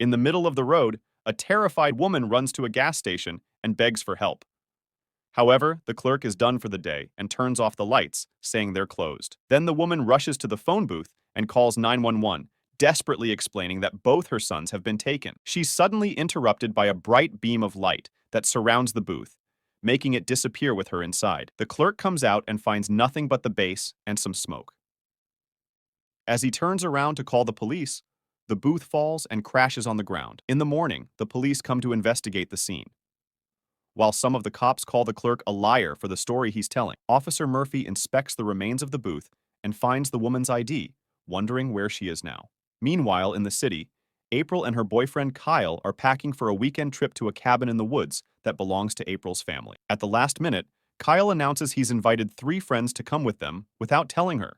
In the middle of the road, a terrified woman runs to a gas station and begs for help. However, the clerk is done for the day and turns off the lights, saying they're closed. Then the woman rushes to the phone booth and calls 911, desperately explaining that both her sons have been taken. She's suddenly interrupted by a bright beam of light that surrounds the booth, making it disappear with her inside. The clerk comes out and finds nothing but the base and some smoke. As he turns around to call the police, the booth falls and crashes on the ground. In the morning, the police come to investigate the scene. While some of the cops call the clerk a liar for the story he's telling, Officer Murphy inspects the remains of the booth and finds the woman's ID, wondering where she is now. Meanwhile, in the city, April and her boyfriend Kyle are packing for a weekend trip to a cabin in the woods that belongs to April's family. At the last minute, Kyle announces he's invited 3 friends to come with them without telling her,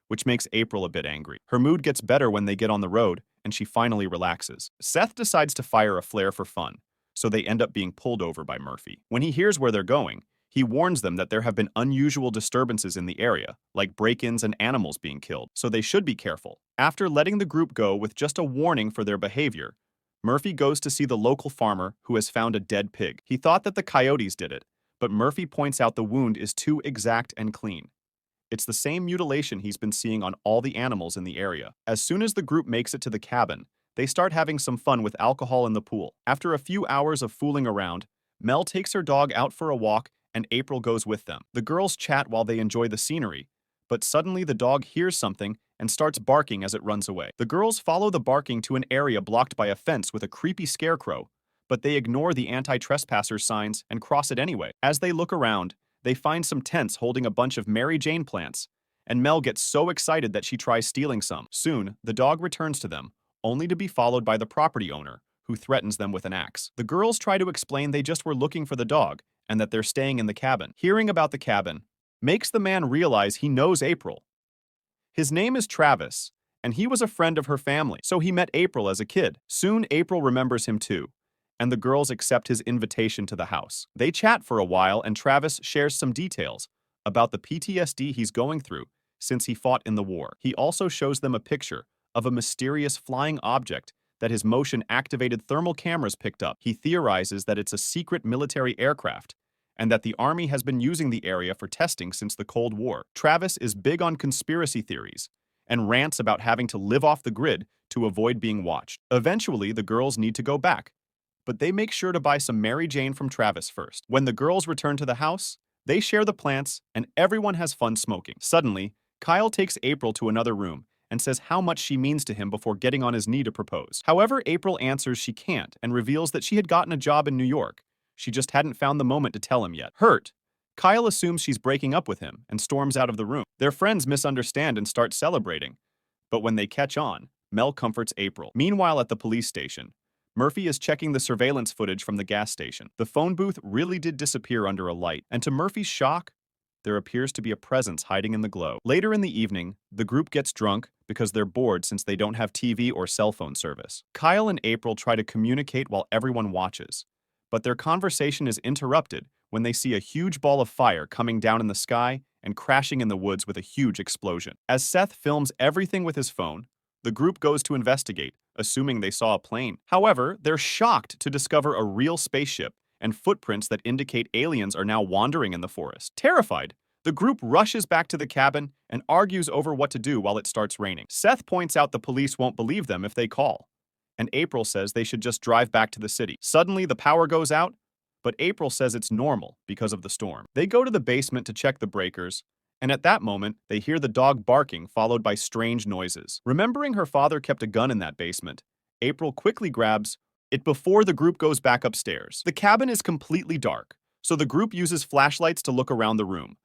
which makes April a bit angry. Her mood gets better when they get on the road, and she finally relaxes. Seth decides to fire a flare for fun, so they end up being pulled over by Murphy. When he hears where they're going, he warns them that there have been unusual disturbances in the area, like break-ins and animals being killed, so they should be careful. After letting the group go with just a warning for their behavior, Murphy goes to see the local farmer who has found a dead pig. He thought that the coyotes did it, but Murphy points out the wound is too exact and clean. It's the same mutilation he's been seeing on all the animals in the area. As soon as the group makes it to the cabin, they start having some fun with alcohol in the pool. After a few hours of fooling around, Mel takes her dog out for a walk and April goes with them. The girls chat while they enjoy the scenery, but suddenly the dog hears something and starts barking as it runs away. The girls follow the barking to an area blocked by a fence with a creepy scarecrow, but they ignore the anti-trespassers signs and cross it anyway. As they look around, they find some tents holding a bunch of Mary Jane plants, and Mel gets so excited that she tries stealing some. Soon, the dog returns to them, only to be followed by the property owner, who threatens them with an axe. The girls try to explain they just were looking for the dog and that they're staying in the cabin. Hearing about the cabin makes the man realize he knows April. His name is Travis, and he was a friend of her family, so he met April as a kid. Soon, April remembers him too, and the girls accept his invitation to the house. They chat for a while, and Travis shares some details about the PTSD he's going through since he fought in the war. He also shows them a picture of a mysterious flying object that his motion-activated thermal cameras picked up. He theorizes that it's a secret military aircraft and that the Army has been using the area for testing since the Cold War. Travis is big on conspiracy theories and rants about having to live off the grid to avoid being watched. Eventually, the girls need to go back, but they make sure to buy some Mary Jane from Travis first. When the girls return to the house, they share the plants and everyone has fun smoking. Suddenly, Kyle takes April to another room and says how much she means to him before getting on his knee to propose. However, April answers she can't and reveals that she had gotten a job in New York. She just hadn't found the moment to tell him yet. Hurt, Kyle assumes she's breaking up with him and storms out of the room. Their friends misunderstand and start celebrating, but when they catch on, Mel comforts April. Meanwhile, at the police station, Murphy is checking the surveillance footage from the gas station. The phone booth really did disappear under a light, and to Murphy's shock, there appears to be a presence hiding in the glow. Later in the evening, the group gets drunk because they're bored since they don't have TV or cell phone service. Kyle and April try to communicate while everyone watches, but their conversation is interrupted when they see a huge ball of fire coming down in the sky and crashing in the woods with a huge explosion. As Seth films everything with his phone, the group goes to investigate, assuming they saw a plane. However, they're shocked to discover a real spaceship and footprints that indicate aliens are now wandering in the forest. Terrified, the group rushes back to the cabin and argues over what to do while it starts raining. Seth points out the police won't believe them if they call, and April says they should just drive back to the city. Suddenly, the power goes out, but April says it's normal because of the storm. They go to the basement to check the breakers, and at that moment, they hear the dog barking followed by strange noises. Remembering her father kept a gun in that basement, April quickly grabs it before the group goes back upstairs. The cabin is completely dark, so the group uses flashlights to look around the room,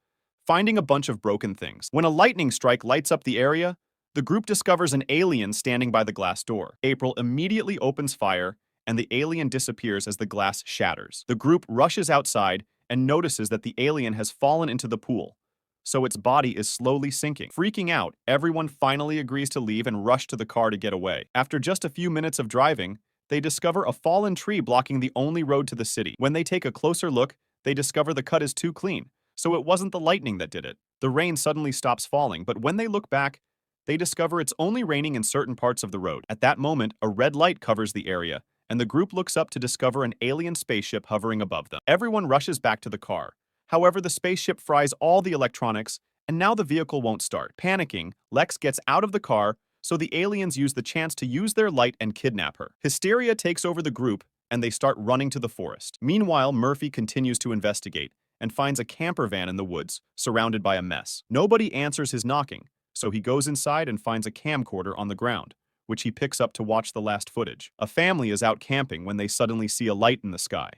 finding a bunch of broken things. When a lightning strike lights up the area, the group discovers an alien standing by the glass door. April immediately opens fire, and the alien disappears as the glass shatters. The group rushes outside and notices that the alien has fallen into the pool, so its body is slowly sinking. Freaking out, everyone finally agrees to leave and rush to the car to get away. After just a few minutes of driving, they discover a fallen tree blocking the only road to the city. When they take a closer look, they discover the cut is too clean, so it wasn't the lightning that did it. The rain suddenly stops falling, but when they look back, They discover it's only raining in certain parts of the road. At that moment, a red light covers the area, and the group looks up to discover an alien spaceship hovering above them. Everyone rushes back to the car. However, the spaceship fries all the electronics, and now the vehicle won't start. Panicking, Lex gets out of the car, so the aliens use the chance to use their light and kidnap her. Hysteria takes over the group, and they start running to the forest. Meanwhile, Murphy continues to investigate and finds a camper van in the woods, surrounded by a mess. Nobody answers his knocking, so he goes inside and finds a camcorder on the ground, which he picks up to watch the last footage. A family is out camping when they suddenly see a light in the sky.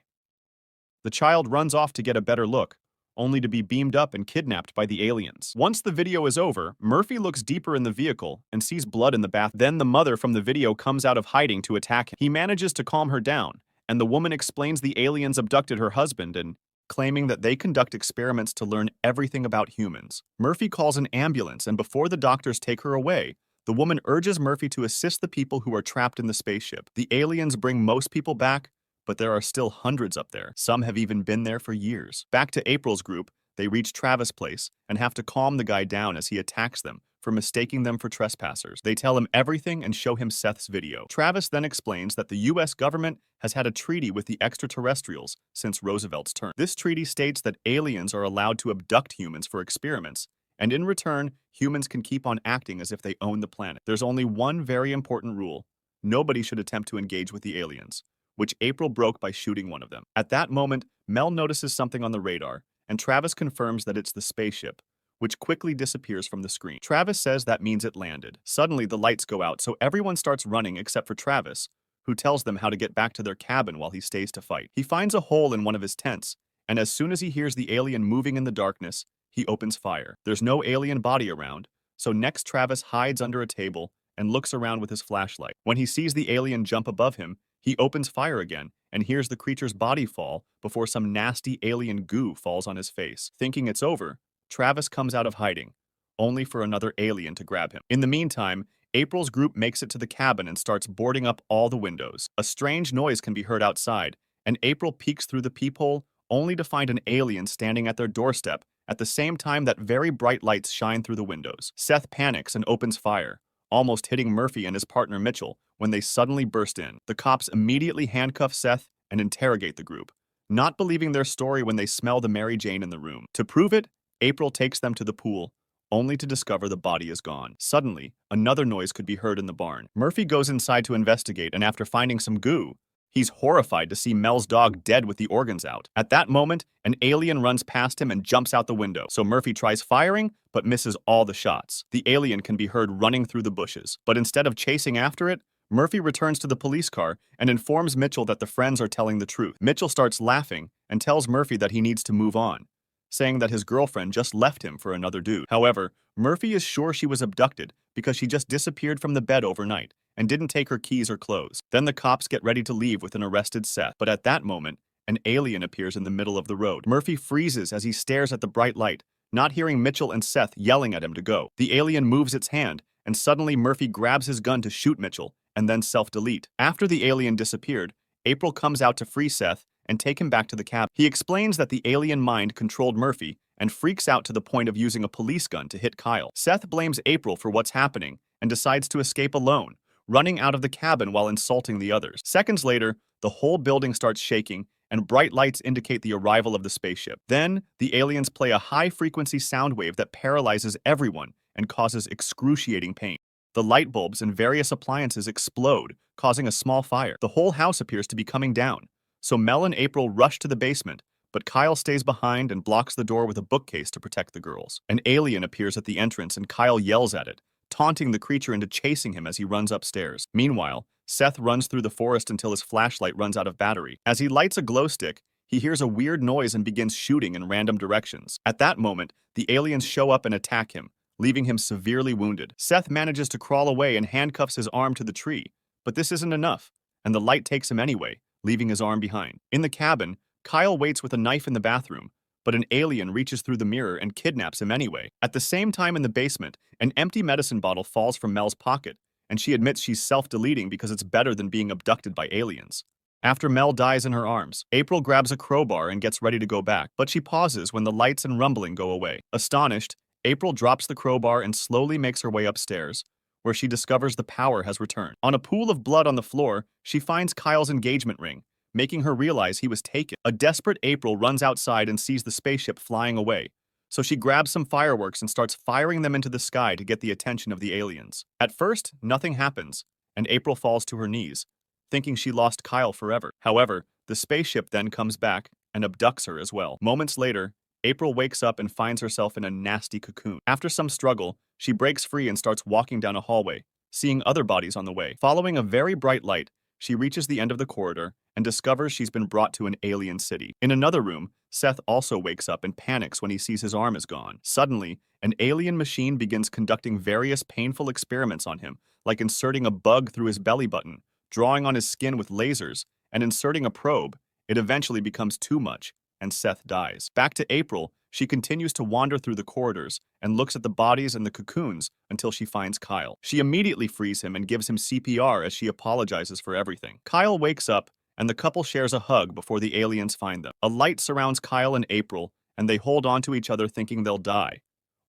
The child runs off to get a better look, only to be beamed up and kidnapped by the aliens. Once the video is over, Murphy looks deeper in the vehicle and sees blood in the bath. Then the mother from the video comes out of hiding to attack him. He manages to calm her down, and the woman explains the aliens abducted her husband and claiming that they conduct experiments to learn everything about humans. Murphy calls an ambulance, and before the doctors take her away, the woman urges Murphy to assist the people who are trapped in the spaceship. The aliens bring most people back, but there are still hundreds up there. Some have even been there for years. Back to April's group, they reach Travis' place and have to calm the guy down as he attacks them for mistaking them for trespassers. They tell him everything and show him Seth's video. Travis then explains that the US government has had a treaty with the extraterrestrials since Roosevelt's term. This treaty states that aliens are allowed to abduct humans for experiments, and in return, humans can keep on acting as if they own the planet. There's only one very important rule: nobody should attempt to engage with the aliens, which April broke by shooting one of them. At that moment, Mel notices something on the radar, and Travis confirms that it's the spaceship, which quickly disappears from the screen. Travis says that means it landed. Suddenly, the lights go out, so everyone starts running except for Travis, who tells them how to get back to their cabin while he stays to fight. He finds a hole in one of his tents, and as soon as he hears the alien moving in the darkness, he opens fire. There's no alien body around, so next Travis hides under a table and looks around with his flashlight. When he sees the alien jump above him, he opens fire again and hears the creature's body fall before some nasty alien goo falls on his face. Thinking it's over, Travis comes out of hiding, only for another alien to grab him. In the meantime, April's group makes it to the cabin and starts boarding up all the windows. A strange noise can be heard outside, and April peeks through the peephole only to find an alien standing at their doorstep at the same time that very bright lights shine through the windows. Seth panics and opens fire, almost hitting Murphy and his partner Mitchell when they suddenly burst in. The cops immediately handcuff Seth and interrogate the group, not believing their story when they smell the Mary Jane in the room. To prove it, April takes them to the pool, only to discover the body is gone. Suddenly, another noise could be heard in the barn. Murphy goes inside to investigate, and after finding some goo, he's horrified to see Mel's dog dead with the organs out. At that moment, an alien runs past him and jumps out the window, so Murphy tries firing, but misses all the shots. The alien can be heard running through the bushes, but instead of chasing after it, Murphy returns to the police car and informs Mitchell that the friends are telling the truth. Mitchell starts laughing and tells Murphy that he needs to move on, saying that his girlfriend just left him for another dude. However, Murphy is sure she was abducted because she just disappeared from the bed overnight and didn't take her keys or clothes. Then the cops get ready to leave with an arrested Seth, but at that moment, an alien appears in the middle of the road. Murphy freezes as he stares at the bright light, not hearing Mitchell and Seth yelling at him to go. The alien moves its hand, and suddenly Murphy grabs his gun to shoot Mitchell and then self-delete. After the alien disappeared, April comes out to free Seth and take him back to the cabin. He explains that the alien mind controlled Murphy and freaks out to the point of using a police gun to hit Kyle. Seth blames April for what's happening and decides to escape alone, running out of the cabin while insulting the others. Seconds later, the whole building starts shaking and bright lights indicate the arrival of the spaceship. Then, the aliens play a high-frequency sound wave that paralyzes everyone and causes excruciating pain. The light bulbs and various appliances explode, causing a small fire. The whole house appears to be coming down, so Mel and April rush to the basement, but Kyle stays behind and blocks the door with a bookcase to protect the girls. An alien appears at the entrance and Kyle yells at it, taunting the creature into chasing him as he runs upstairs. Meanwhile, Seth runs through the forest until his flashlight runs out of battery. As he lights a glow stick, he hears a weird noise and begins shooting in random directions. At that moment, the aliens show up and attack him, leaving him severely wounded. Seth manages to crawl away and handcuffs his arm to the tree, but this isn't enough, and the light takes him anyway, leaving his arm behind. In the cabin, Kyle waits with a knife in the bathroom, but an alien reaches through the mirror and kidnaps him anyway. At the same time in the basement, an empty medicine bottle falls from Mel's pocket, and she admits she's self-deleting because it's better than being abducted by aliens. After Mel dies in her arms, April grabs a crowbar and gets ready to go back, but she pauses when the lights and rumbling go away. Astonished, April drops the crowbar and slowly makes her way upstairs, where she discovers the power has returned. On a pool of blood on the floor, she finds Kyle's engagement ring, making her realize he was taken. A desperate April runs outside and sees the spaceship flying away, so she grabs some fireworks and starts firing them into the sky to get the attention of the aliens. At first, nothing happens, and April falls to her knees, thinking she lost Kyle forever. However, the spaceship then comes back and abducts her as well. Moments later, April wakes up and finds herself in a nasty cocoon. After some struggle, she breaks free and starts walking down a hallway, seeing other bodies on the way. Following a very bright light, she reaches the end of the corridor and discovers she's been brought to an alien city. In another room, Seth also wakes up and panics when he sees his arm is gone. Suddenly, an alien machine begins conducting various painful experiments on him, like inserting a bug through his belly button, drawing on his skin with lasers, and inserting a probe. It eventually becomes too much, and Seth dies. Back to April, she continues to wander through the corridors and looks at the bodies and the cocoons until she finds Kyle. She immediately frees him and gives him CPR as she apologizes for everything. Kyle wakes up, and the couple shares a hug before the aliens find them. A light surrounds Kyle and April, and they hold on to each other thinking they'll die,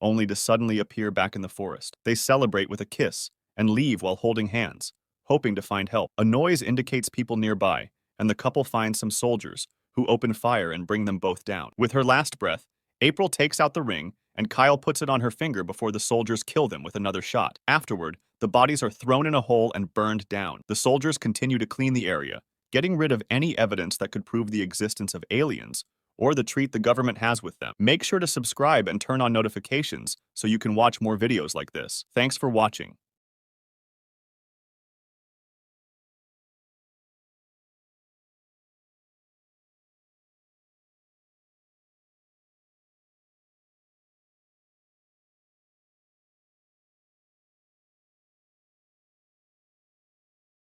only to suddenly appear back in the forest. They celebrate with a kiss and leave while holding hands, hoping to find help. A noise indicates people nearby, and the couple finds some soldiers, who open fire and bring them both down. With her last breath, April takes out the ring, and Kyle puts it on her finger before the soldiers kill them with another shot. Afterward, the bodies are thrown in a hole and burned down. The soldiers continue to clean the area, getting rid of any evidence that could prove the existence of aliens or the treat the government has with them. Make sure to subscribe and turn on notifications so you can watch more videos like this. Thanks for watching.